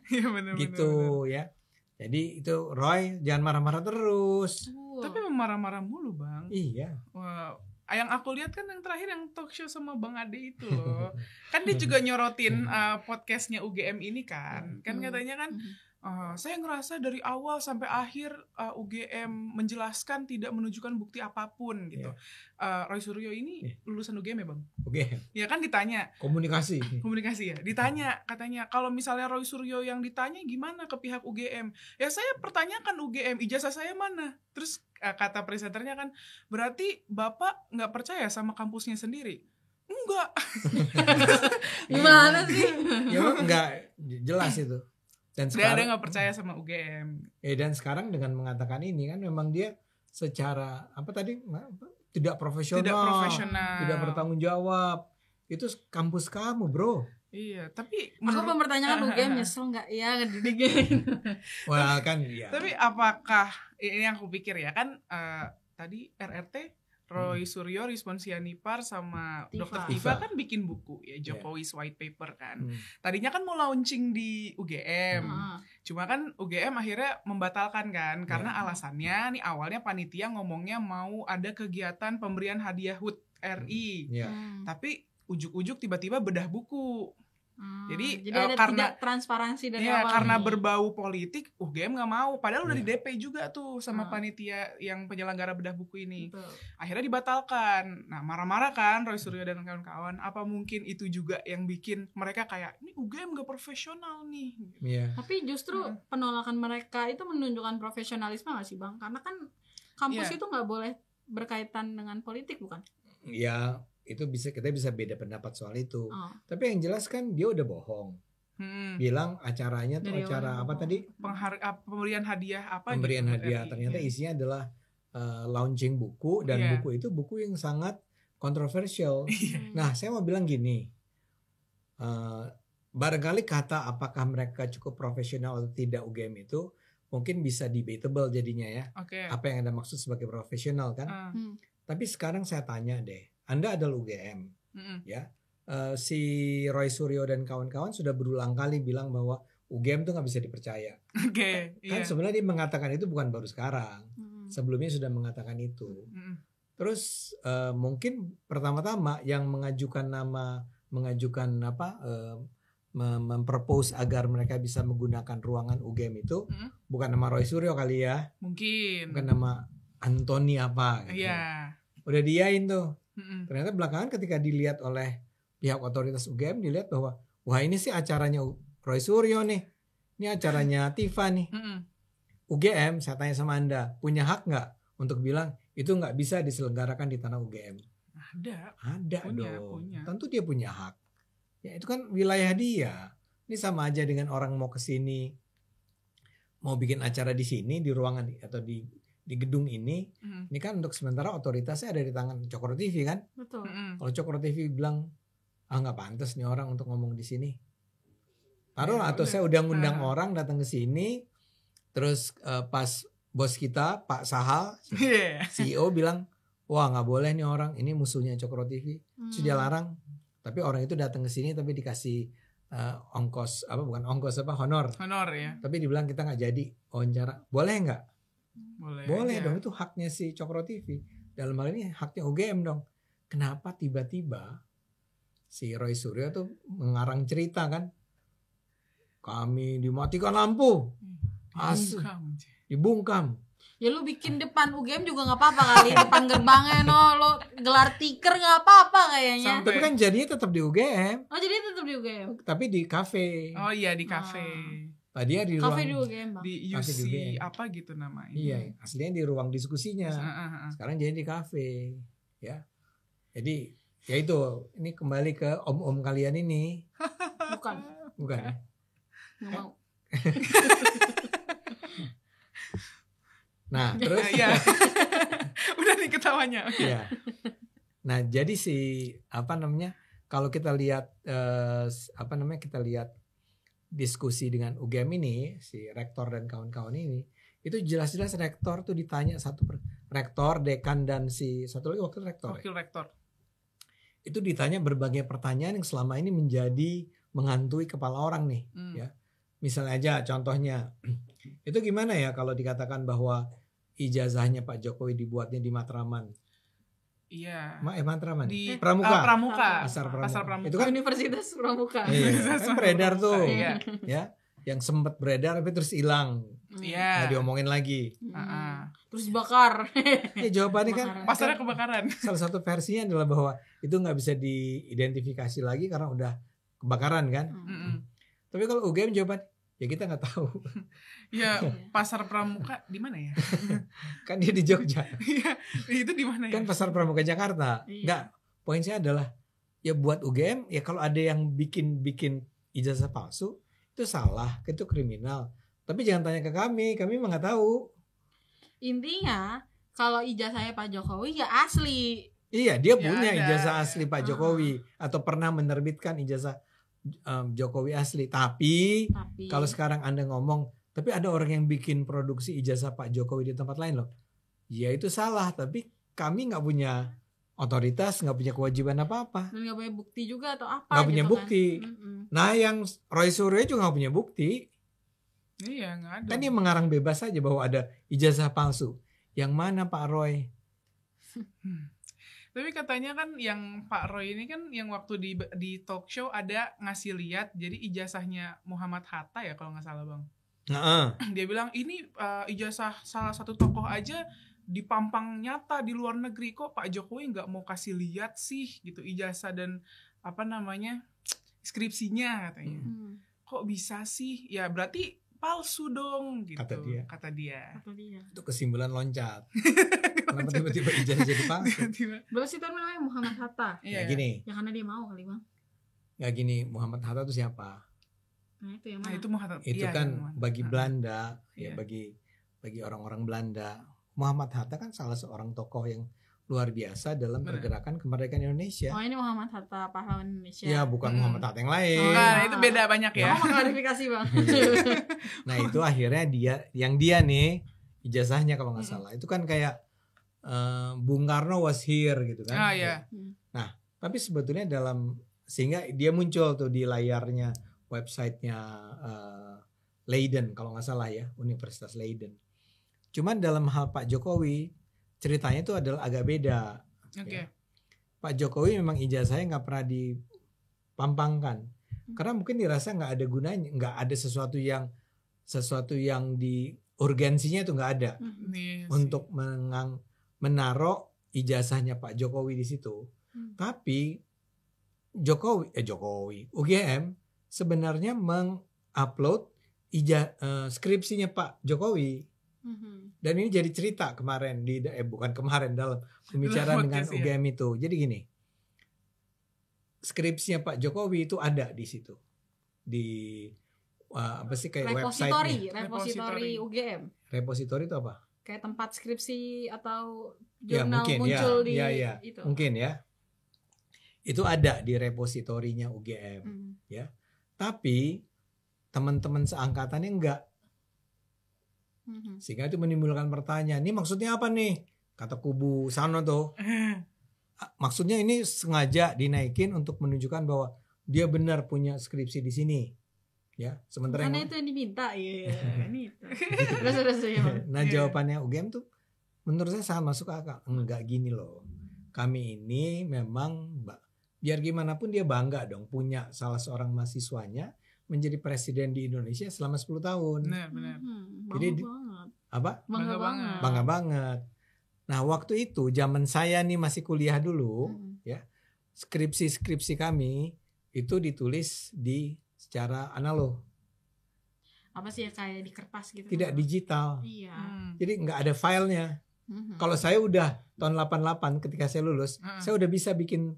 Iya benar. Gitu ya. Jadi itu Roy jangan marah-marah terus. Tapi marah-marah mulu Bang. Iya. Wah, Yang aku lihat kan yang terakhir yang talk show sama Bang Ade itu loh. Kan dia juga nyorotin podcastnya UGM ini kan. Kan katanya kan saya ngerasa dari awal sampai akhir UGM menjelaskan tidak menunjukkan bukti apapun gitu. Roy Suryo ini lulusan UGM ya Bang? UGM. Ya kan ditanya. Komunikasi ya. Ditanya katanya kalau misalnya Roy Suryo yang ditanya gimana ke pihak UGM? Ya saya pertanyakan UGM, ijazah saya mana? Terus kata presenternya kan berarti Bapak nggak percaya sama kampusnya sendiri? Enggak. Gimana sih? Ya enggak jelas itu. Dan sekarang dia nggak percaya sama UGM. Dan sekarang dengan mengatakan ini kan memang dia secara tidak profesional, tidak bertanggung jawab. Itu kampus kamu, bro. Iya, tapi aku mempertanyakan UGM nyesel nggak ya ngedidik. Wah kan ya. Tapi apakah ini yang aku pikir ya kan tadi RRT Roy Suryo, Rizwan Sianipar sama Dr. Tiva kan bikin buku ya, Jokowi's White Paper kan. Tadinya kan mau launching di UGM. Cuma kan UGM akhirnya membatalkan kan karena alasannya nih awalnya panitia ngomongnya mau ada kegiatan pemberian hadiah HUT RI. Tapi ujuk-ujuk tiba-tiba bedah buku. Jadi ada karena tidak transparansi dari awal. Karena berbau politik, UGM nggak mau. Padahal udah di DP juga tuh sama panitia yang penyelenggara bedah buku ini. Betul. Akhirnya dibatalkan. Nah marah-marah kan Roy Suryo dan kawan-kawan. Apa mungkin itu juga yang bikin mereka kayak ini UGM nggak profesional nih? Tapi justru penolakan mereka itu menunjukkan profesionalisme nggak sih Bang? Karena kan kampus itu nggak boleh berkaitan dengan politik bukan? Iya. Itu kita bisa beda pendapat soal itu. Tapi yang jelas kan dia udah bohong. Bilang acaranya tuh dari acara apa tadi? Pemberian hadiah apa? Pemberian hadiah. Ternyata isinya adalah launching buku dan buku itu buku yang sangat kontroversial. Nah, saya mau bilang gini. Barangkali kata apakah mereka cukup profesional atau tidak UGM itu mungkin bisa debatable jadinya ya. Apa yang Anda maksud sebagai profesional kan? Tapi sekarang saya tanya deh. Anda adalah UGM, ya. Si Roy Suryo dan kawan-kawan sudah berulang kali bilang bahwa UGM tuh nggak bisa dipercaya. Kan sebenarnya dia mengatakan itu bukan baru sekarang. Sebelumnya sudah mengatakan itu. Terus mungkin pertama-tama yang mempropose agar mereka bisa menggunakan ruangan UGM itu bukan nama Roy Suryo kali ya. Mungkin. Bukan nama Anthony apa. Gitu. Udah diain tuh. Ternyata belakangan ketika dilihat oleh pihak otoritas UGM dilihat bahwa wah ini sih acaranya Roy Suryo nih, ini acaranya Tiva nih. UGM saya tanya sama Anda punya hak nggak untuk bilang itu nggak bisa diselenggarakan di tanah UGM? Ada dong. Tentu dia punya hak. Ya itu kan wilayah dia. Ini sama aja dengan orang mau ke sini mau bikin acara di sini di ruangan atau di gedung ini kan untuk sementara otoritasnya ada di tangan Cokro TV kan. Betul. Kalau Cokro TV bilang nggak pantas nih orang untuk ngomong di sini, taruhlah atau saya udah ngundang orang datang ke sini, terus pas bos kita Pak Sahal CEO bilang wah nggak boleh nih orang ini musuhnya Cokro TV, sudah larang. Tapi orang itu datang ke sini tapi dikasih honor ya. Tapi dibilang kita nggak jadi wawancara, boleh nggak? Boleh ya. dong, itu haknya si Cokro TV. Dalam hal ini haknya UGM dong. Kenapa tiba-tiba si Roy Suryo tuh mengarang cerita kan? Kami dimatikan lampu. Dibungkam. Ya lu bikin depan UGM juga gak apa-apa kali. Depan gerbangnya lo gelar tiker gak apa-apa kayaknya. Tapi kan jadinya tetap di UGM. Oh jadi tetap di UGM. Tapi di kafe. Oh iya di kafe. Dia di kafe ruang di UGM Bang. Di UC apa gitu namanya. Iya, aslinya di ruang diskusinya. Sekarang jadi di kafe, ya. Jadi ya itu, ini kembali ke om-om kalian ini. Bukan. Ya? Nggak mau. Nah, terus udah nih ketawanya. Ya. Nah, jadi kalau kita lihat kita lihat diskusi dengan UGM ini, si rektor dan kawan-kawan ini, itu jelas-jelas rektor tuh ditanya rektor, dekan dan si satu lagi wakil rektor. Itu ditanya berbagai pertanyaan yang selama ini menjadi menghantui kepala orang nih, ya. Misalnya aja contohnya, itu gimana ya kalau dikatakan bahwa ijazahnya Pak Jokowi dibuatnya di Matraman? Iya. Matraman. Di Pramuka. Pramuka. Pasar Pramuka. Itu kan Universitas Pramuka. Iya, kan beredar tuh. Iya. Ya, yang sempat beredar tapi terus hilang. Iya. Nggak diomongin lagi. Terus dibakar. Ya jawabannya kan pasarnya kebakaran. Salah satu versinya adalah bahwa itu nggak bisa diidentifikasi lagi karena udah kebakaran kan. Tapi kalau UGM jawaban ya kita nggak tahu. Ya pasar Pramuka di mana ya? Kan dia di Jogja. Iya, itu di mana ya? Kan pasar Pramuka Jakarta. Enggak, poin saya adalah ya buat UGM ya kalau ada yang bikin ijazah palsu itu salah, itu kriminal. Tapi jangan tanya ke kami mah nggak tahu. Intinya kalau ijazahnya Pak Jokowi ya asli. Iya, dia punya ada ijazah asli Pak Jokowi atau pernah menerbitkan ijazah Jokowi asli. Tapi kalau sekarang Anda ngomong, tapi ada orang yang bikin produksi ijazah Pak Jokowi di tempat lain loh. Ya itu salah, tapi kami nggak punya otoritas, nggak punya kewajiban apa-apa. Dan nggak punya bukti juga atau apa? Nggak punya gitu bukti. Kan? Nah yang Roy Suryo juga nggak punya bukti. Iya nggak ada. Kan dia mengarang bebas saja bahwa ada ijazah palsu. Yang mana Pak Roy? Tapi katanya kan yang Pak Roy ini kan yang waktu di talk show ada ngasih lihat jadi ijazahnya Muhammad Hatta ya kalau nggak salah Bang. Dia bilang ini ijazah salah satu tokoh aja dipampang nyata di luar negeri, kok Pak Jokowi nggak mau kasih lihat sih gitu ijazah dan apa namanya skripsinya katanya. Kok bisa sih? Ya berarti palsu dong gitu. Kata dia. Itu kesimpulan loncat. Kenapa tiba-tiba ijazah jadi palsu? Berarti itu namanya Muhammad Hatta. Ya gini. Ya karena dia mau kali Bang. Ya gini, Muhammad Hatta itu siapa? Nah itu yang mana? Itu Muhammad. Itu kan bagi Belanda, ya bagi orang-orang Belanda. Muhammad Hatta kan salah seorang tokoh yang luar biasa dalam pergerakan kemerdekaan Indonesia. Oh ini Muhammad Hatta pahlawan Indonesia. Ya bukan Muhammad Hatta yang lain. Nah itu beda banyak ya. Klarifikasi Bang. Nah itu akhirnya dia nih ijazahnya kalau nggak salah itu kan kayak Bung Karno was here gitu kan. Iya. Nah tapi sebetulnya sehingga dia muncul tuh di layarnya websitenya Leiden kalau nggak salah ya, Universitas Leiden. Cuman dalam hal Pak Jokowi ceritanya itu adalah agak beda. Okay. Ya. Pak Jokowi memang ijazahnya nggak pernah dipampangkan karena mungkin dirasa nggak ada gunanya, nggak ada sesuatu yang di urgensinya itu nggak ada untuk menaruh ijazahnya Pak Jokowi di situ. Tapi UGM sebenarnya mengupload skripsinya Pak Jokowi. Dan ini jadi cerita kemarin dalam pembicaraan dengan UGM itu. Jadi gini, skripsinya Pak Jokowi itu ada di situ, di apa sih kayak repositori UGM. Repositori itu apa? Kayak tempat skripsi atau ya, jurnal mungkin, muncul di itu. Mungkin ya. Itu ada di repositorinya UGM, ya. Tapi teman-teman seangkatannya enggak. Sehingga itu menimbulkan pertanyaan, ini maksudnya apa nih? Kata kubu sana tuh. Maksudnya ini sengaja dinaikin untuk menunjukkan bahwa dia benar punya skripsi di sini. Ya, sementara karena itu yang diminta ya. Ini itu. Terus ya. Nah, jawabannya UGM tuh menurut saya sangat masuk akal. Enggak gini loh. Kami ini memang biar gimana pun dia bangga dong punya salah seorang mahasiswanya menjadi presiden di Indonesia selama 10 tahun. Benar. Jadi Bangga banget. Nah, waktu itu zaman saya nih masih kuliah dulu, ya. Skripsi kami itu ditulis secara analog. Apa sih ya kayak di kertas gitu. Tidak digital. Iya. Jadi nggak ada filenya. Kalau saya udah tahun 88 ketika saya lulus, saya udah bisa bikin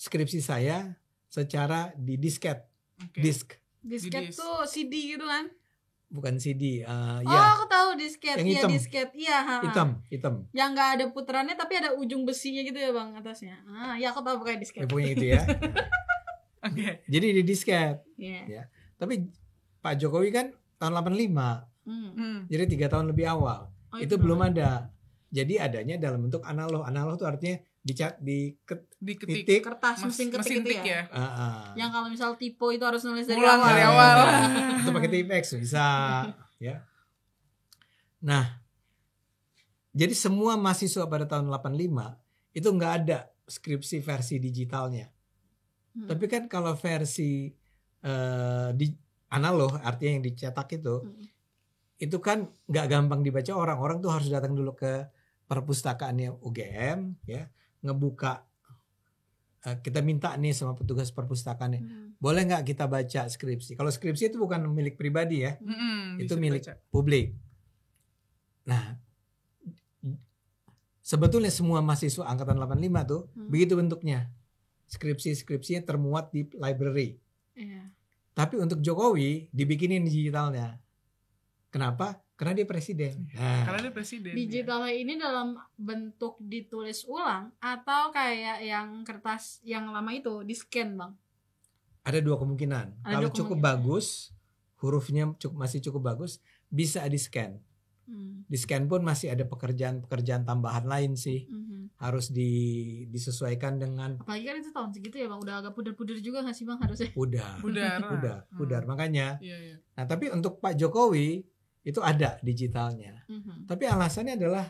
skripsi saya secara di disket. Disket tuh CD gitu kan? Bukan CD, ya. Aku tahu disket. Yang hitam. Disket. Iya, hitam. Yang nggak ada putarannya tapi ada ujung besinya gitu ya Bang atasnya. Ya aku tahu pakai disket. Ya punya itu ya. Jadi di disket. Ya. Tapi Pak Jokowi kan tahun 85. Jadi 3 tahun lebih awal. Itu belum ada. Jadi adanya dalam bentuk analog. Analog itu artinya diketik kertas mesin ketik ya. Yang kalau misal typo itu harus nulis dari awal. Itu pakai tipex bisa ya. Nah, jadi semua mahasiswa pada tahun 85 itu nggak ada skripsi versi digitalnya. Tapi kan kalau versi di analog, artinya yang dicetak itu kan nggak gampang dibaca orang. Orang tuh harus datang dulu ke perpustakaannya UGM, ya, ngebuka. Kita minta nih sama petugas perpustakaannya, boleh nggak kita baca skripsi? Kalau skripsi itu bukan milik pribadi ya, itu milik publik. Nah, sebetulnya semua mahasiswa angkatan 85 tuh begitu bentuknya. Skripsinya termuat di library. Tapi untuk Jokowi dibikinin digitalnya. Kenapa? Karena dia presiden. Karena dia presiden. Digitalnya ini dalam bentuk ditulis ulang atau kayak yang kertas yang lama itu di scan, Bang? Ada dua kemungkinan. Kalau cukup bagus, hurufnya masih cukup bagus, bisa di scan. Di scan pun masih ada pekerjaan tambahan lain sih. Harus disesuaikan dengan. Apalagi kan itu tahun segitu ya, Bang. Udah agak pudar-pudar juga nggak sih, Bang, harusnya? Pudar. Makanya. Nah, tapi untuk Pak Jokowi itu ada digitalnya. Tapi alasannya adalah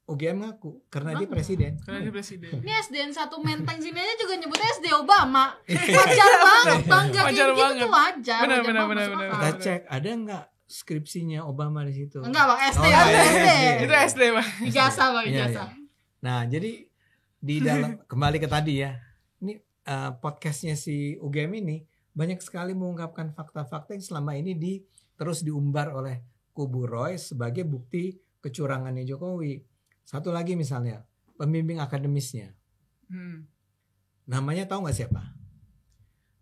UGM ngaku karena dia presiden. Ini SDN 1 Menteng sini aja juga nyebutnya SD Obama. Wajar banget, Bang. Wajar banget. Itu wajar. Benar. Kita cek ada nggak skripsinya Obama di situ? Enggak, Bang. SD. Itu SD, Bang. Ijazah, Bang. Nah, jadi di dalam kembali ke tadi ya. Ini podcastnya si UGM ini banyak sekali mengungkapkan fakta-fakta yang selama ini terus diumbar oleh kubu Roy sebagai bukti kecurangannya Jokowi. Satu lagi misalnya, pembimbing akademisnya. Namanya tahu nggak siapa?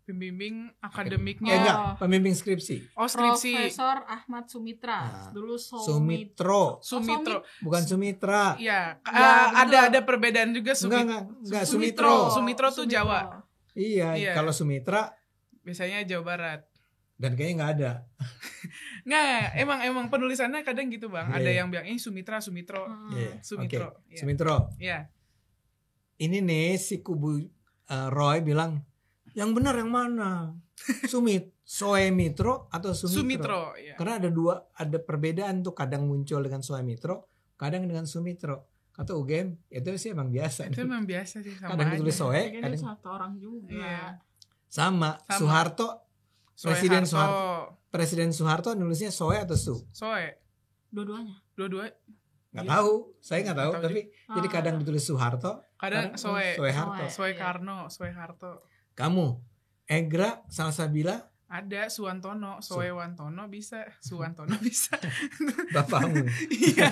Pembimbing akademiknya. Enggak, pembimbing skripsi. Oh, skripsi. Profesor Ahmad Sumitra. Dulu Sumitro. Bukan Sumitra. Iya, ada perbedaan juga. Enggak, Sumitro. Sumitro tuh Jawa. Iya, kalau Sumitra biasanya Jawa Barat. Dan kayaknya nggak ada. Nggak, emang penulisannya kadang gitu, Bang. Ada yang bilang Sumitro. Sumitro. Iya. Ini nih si kubu Roy bilang, yang benar yang mana? Soemitro atau Sumitro? Iya. Karena ada perbedaan tuh, kadang muncul dengan Soemitro, kadang dengan Sumitro. Kata UGM, itu sih emang biasa. Itu emang biasa sih, sama kadang ditulis Soe, kadang satu orang juga. Iya. Sama. Soeharto. Presiden Soeharto nulisnya Soe atau Su? Soe. Dua-duanya. Nggak tahu, saya nggak tahu. Tapi jadi kadang ditulis Soeharto, kadang Soeharto. Soeharto. Kamu, Egra Salsabila? Ada Suwantono, Soewantono bisa, Suwantono bisa. Bapakmu. Iya.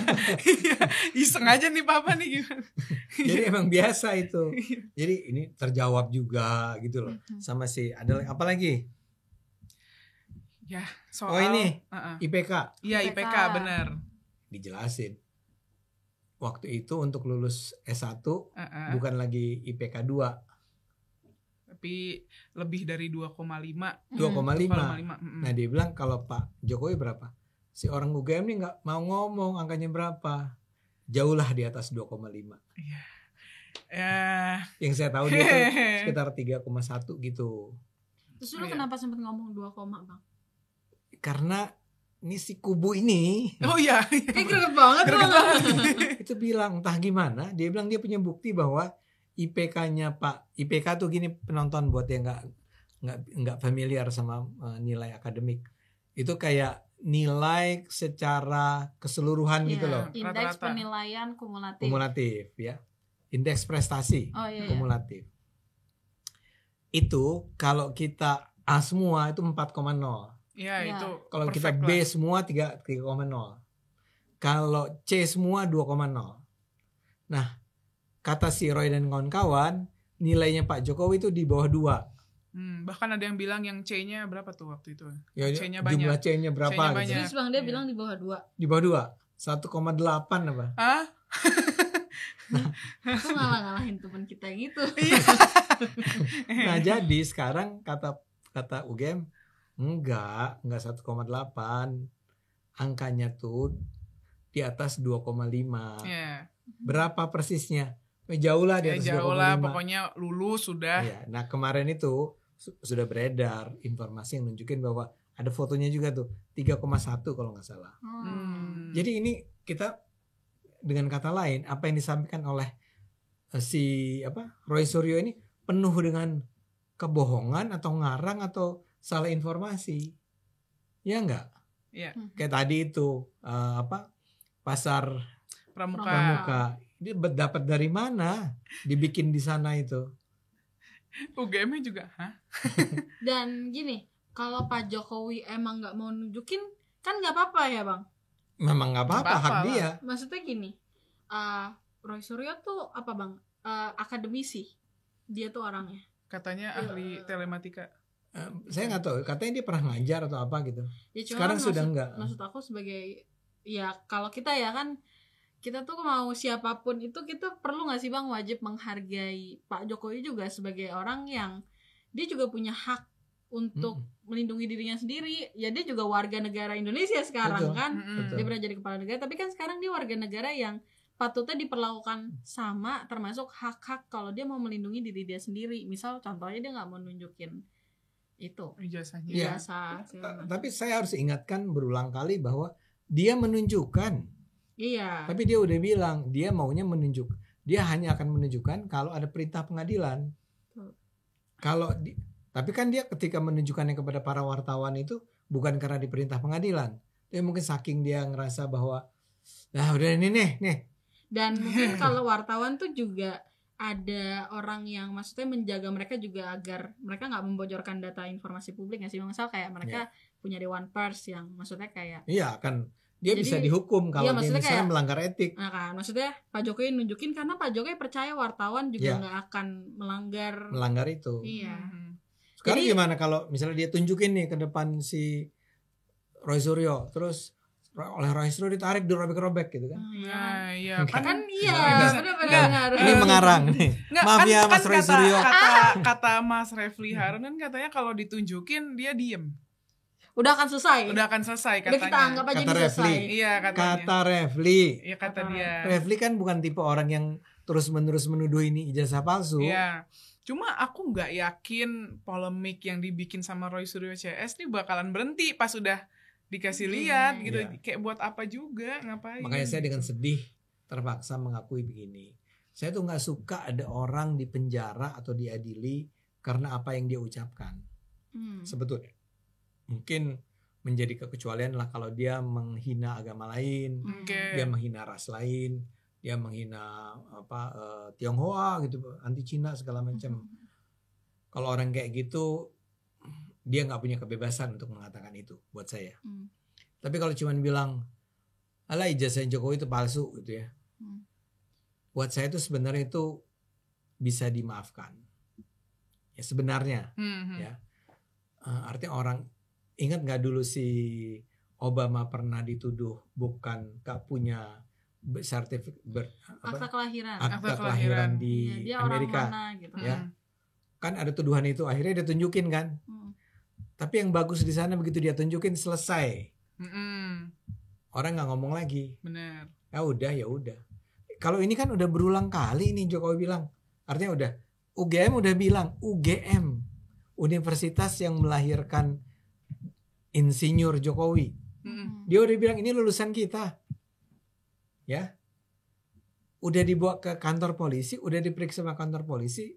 Iseng aja nih Papa nih gimana. Jadi emang biasa itu. Jadi ini terjawab juga gitu loh. Sama ada apa lagi? Ya, soal ini IPK. Iya, IPK benar. Dijelasin. Waktu itu untuk lulus S1 bukan lagi IPK 2. Tapi lebih dari 2,5. 2,5. Nah, dia bilang kalau Pak Jokowi berapa? Si orang UGM ini nggak mau ngomong angkanya berapa. Jauh lah di atas 2,5. Iya. Yang saya tahu dia tuh sekitar 3,1 gitu. Terus lu kenapa sempat ngomong 2, Bang? Karena ini si kubu ini. Oh iya. Kayak greget banget. Itu bilang entah gimana. Dia bilang dia punya bukti bahwa IPK-nya IPK tuh gini, penonton buat yang nggak familiar sama nilai akademik. Itu kayak nilai secara keseluruhan gitu loh. Indeks penilaian kumulatif. Kumulatif ya. Indeks prestasi kumulatif. Itu kalau kita A semua itu 4,0. Iya, itu. Kalau kita B semua 3,0. Kalau C semua 2,0. Nah, kata si Roy dan kawan-kawan, nilainya Pak Jokowi itu di bawah 2. Bahkan ada yang bilang yang C-nya berapa tuh waktu itu? Ya, C-nya banyak. Jumlah C-nya berapa? Terus Bang, dia bilang di bawah 2. Di bawah 2. 1,8 apa? Hah? Aku ngalah-ngalahin teman kita gitu. Nah, jadi sekarang kata UGM, enggak 1,8. Angkanya tuh di atas 2,5. Yeah. Berapa persisnya? Jauh lah di atas 2,5. Jauh lah, pokoknya lulus sudah. Ya, nah kemarin itu sudah beredar informasi yang nunjukin bahwa ada fotonya juga tuh 3,1 kalau nggak salah. Jadi ini kita dengan kata lain apa yang disampaikan oleh si Roy Suryo ini penuh dengan kebohongan atau ngarang atau salah informasi. Ya enggak? Iya. Kayak tadi itu pasar Pramuka. Dia dapat dari mana? Dibikin di sana itu. UGM-nya juga, Dan gini, kalau Pak Jokowi emang nggak mau nunjukin, kan nggak apa-apa ya bang? Memang nggak apa-apa, hak dia. Maksudnya gini, Roy Suryo tuh apa bang? Akademisi, dia tuh orangnya. Katanya ahli telematika. Saya nggak tahu, katanya dia pernah ngajar atau apa gitu. Ya, sekarang sudah enggak. Maksud aku sebagai, ya kalau kita ya kan, kita tuh mau siapapun itu kita perlu nggak sih bang, wajib menghargai Pak Jokowi juga sebagai orang yang dia juga punya hak untuk melindungi dirinya sendiri. Ya dia juga warga negara Indonesia sekarang. Betul. Kan Betul. Dia pernah jadi kepala negara, tapi kan sekarang dia warga negara yang patutnya diperlakukan sama, termasuk hak-hak kalau dia mau melindungi diri dia sendiri. Misal contohnya dia nggak mau nunjukin itu ijazahnya. Ijazah. Tapi saya harus ingatkan berulang kali bahwa dia menunjukkan. Iya. Tapi dia udah bilang dia maunya menunjuk. Dia hanya akan menunjukkan kalau ada perintah pengadilan. Tapi kan dia ketika menunjukkannya kepada para wartawan itu bukan karena diperintah pengadilan. Dia mungkin saking dia ngerasa bahwa udah ini nih. Dan mungkin kalau wartawan tuh juga ada orang yang maksudnya menjaga mereka juga agar mereka nggak membocorkan data informasi publik nggak sih, misal kayak mereka punya dewan pers yang maksudnya kayak kan dia bisa dihukum kalau dia misalnya kayak melanggar etik. Nah kan maksudnya Pak Jokowi nunjukin karena Pak Jokowi percaya wartawan juga nggak akan melanggar itu. Iya. Sekarang gimana kalau misalnya dia tunjukin nih ke depan si Roy Suryo, terus oleh Roy Suryo ditarik, dirobek-robek gitu kan? Iya. Kan benar. Ini mengarang nih. Maaf ya Mas Roy Suryo. Kata Mas Refli Harun kan katanya kalau ditunjukin dia diem. Udah akan selesai katanya. Udah kita anggap aja ini selesai. Iya katanya. Kata Refli. Iya kata dia. Refli kan bukan tipe orang yang terus-menerus menuduh ini ijazah palsu. Iya. Cuma aku nggak yakin polemik yang dibikin sama Roy Suryo CS ini bakalan berhenti pas udah dikasih lihat gitu. Kayak buat apa juga, ngapain. Makanya saya dengan sedih terpaksa mengakui begini. Saya tuh nggak suka ada orang di penjara atau diadili karena apa yang dia ucapkan. Sebetulnya mungkin menjadi kekecualian lah kalau dia menghina agama lain, dia menghina ras lain, dia menghina Tionghoa gitu, anti Cina segala macam. Kalau orang kayak gitu dia nggak punya kebebasan untuk mengatakan itu buat saya. Tapi kalau cuman bilang alah ijazah Jokowi itu palsu gitu ya, buat saya itu sebenarnya itu bisa dimaafkan ya sebenarnya. Ya artinya orang ingat nggak dulu si Obama pernah dituduh bukan gak punya sertifikat akta kelahiran di Amerika gitu. Ya kan ada tuduhan itu, akhirnya dia tunjukin kan. Tapi yang bagus di sana begitu dia tunjukin selesai. Orang nggak ngomong lagi. Benar. Ya udah. Kalau ini kan udah berulang kali nih Jokowi bilang. Artinya udah UGM udah bilang, UGM universitas yang melahirkan insinyur Jokowi. Dia udah bilang ini lulusan kita. Ya. Udah dibawa ke kantor polisi, udah diperiksa sama kantor polisi,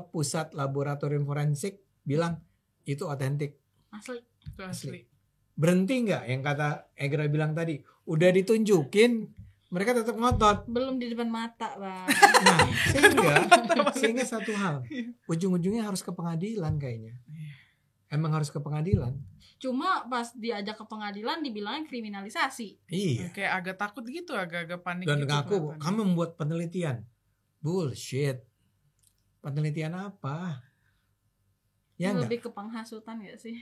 pusat laboratorium forensik bilang itu otentik. Asli. Berhenti nggak yang kata Egra bilang tadi? Udah ditunjukin, mereka tetap ngotot. Belum di depan mata, Bang. Nah, sehingga satu hal, ujung-ujungnya harus ke pengadilan kayaknya. Emang harus ke pengadilan. Cuma pas diajak ke pengadilan dibilangnya kriminalisasi. Iya. Kayak agak takut gitu, agak panik. Dan gitu. Dan ngaku, kamu membuat penelitian. Bullshit. Penelitian apa? Ya lebih ke penghasutan gak sih?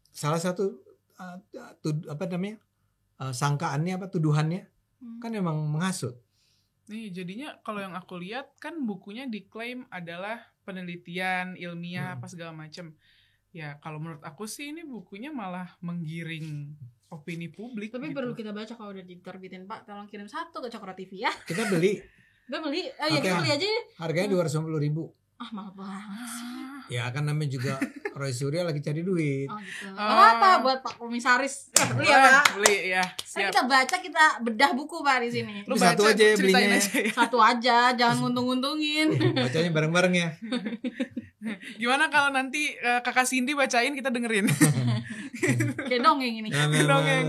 Salah satu sangkaannya tuduhannya kan emang menghasut. Nih jadinya kalau yang aku lihat kan bukunya diklaim adalah penelitian ilmiah apa segala macam. Ya kalau menurut aku sih ini bukunya malah menggiring opini publik. Tapi gitu. perlu kita baca kalau udah diterbitin Pak. Tolong kirim 1 ke Cokro TV ya. Kita beli. Kita beli. Kita beli aja. Harganya 250.000. Mahal banget sih. Ya kan namanya juga Roy Suryo lagi cari duit. Oh gitu. Apa buat Pak Komisaris? Beli ya Pak. Beli ya. Kan kita baca, kita bedah buku Pak di sini. Lu satu baca, aja ya ceritain belinya. aja ya. Satu aja, jangan nguntung-nguntungin. Bacanya bareng-bareng ya. Gimana kalau nanti kakak Cindy bacain, kita dengerin. Kayak dongeng ini. Dongeng.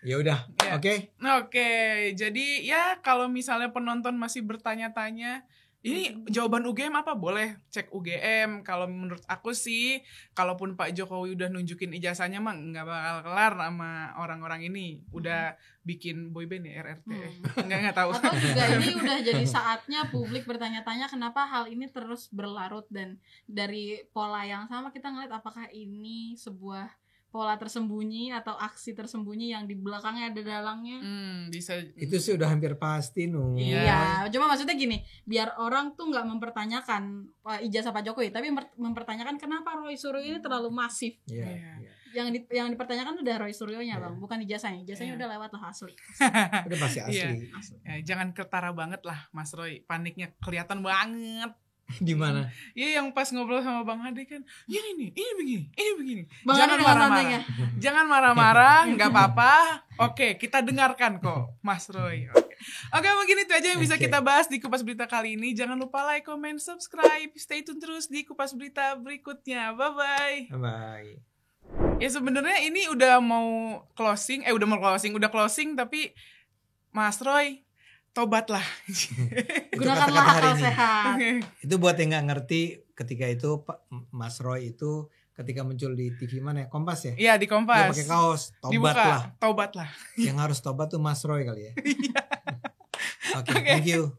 Ya udah, Ya. oke. Oke, jadi ya kalau misalnya penonton masih bertanya-tanya, ini jawaban UGM apa? Boleh cek UGM. Kalau menurut aku sih, kalaupun Pak Jokowi udah nunjukin ijazahnya mah nggak bakal kelar sama orang-orang ini. Udah bikin boyband ya, RRT. Nggak tahu. Atau juga ini udah jadi saatnya publik bertanya-tanya kenapa hal ini terus berlarut, dan dari pola yang sama kita ngeliat apakah ini sebuah pola tersembunyi atau aksi tersembunyi yang di belakangnya ada dalangnya. Bisa. Itu sih udah hampir pasti Iya, cuma maksudnya gini, biar orang tuh nggak mempertanyakan ijazah Pak Jokowi, tapi mempertanyakan kenapa Roy Suryo ini terlalu masif. Iya. Yang dipertanyakan udah Roy Suryonya Bang, bukan ijazahnya. Ijazahnya udah lewat lah, asli. Udah pasti asli. Ya, jangan ketara banget lah Mas Roy, paniknya kelihatan banget. Gimana? Iya, yang pas ngobrol sama Bang Ade kan, ini begini. Bang Jangan Ade marah-marah. Jangan marah-marah, nggak apa-apa. Oke, kita dengarkan kok, Mas Roy. Oke, mungkin itu aja yang bisa kita bahas di Kupas Berita kali ini. Jangan lupa like, comment, subscribe. Stay tune terus di Kupas Berita berikutnya. Bye-bye. Bye. Ya sebenarnya ini udah closing, udah closing, tapi Mas Roy, tobatlah. Gunakanlah akal sehat. Itu buat yang nggak ngerti, ketika itu Mas Roy itu ketika muncul di TV mana ya, Kompas ya? Iya, di Kompas. Dia pakai kaos, Dibuka, tobatlah. Yang harus tobat tuh Mas Roy kali ya. Iya. Oke, thank you.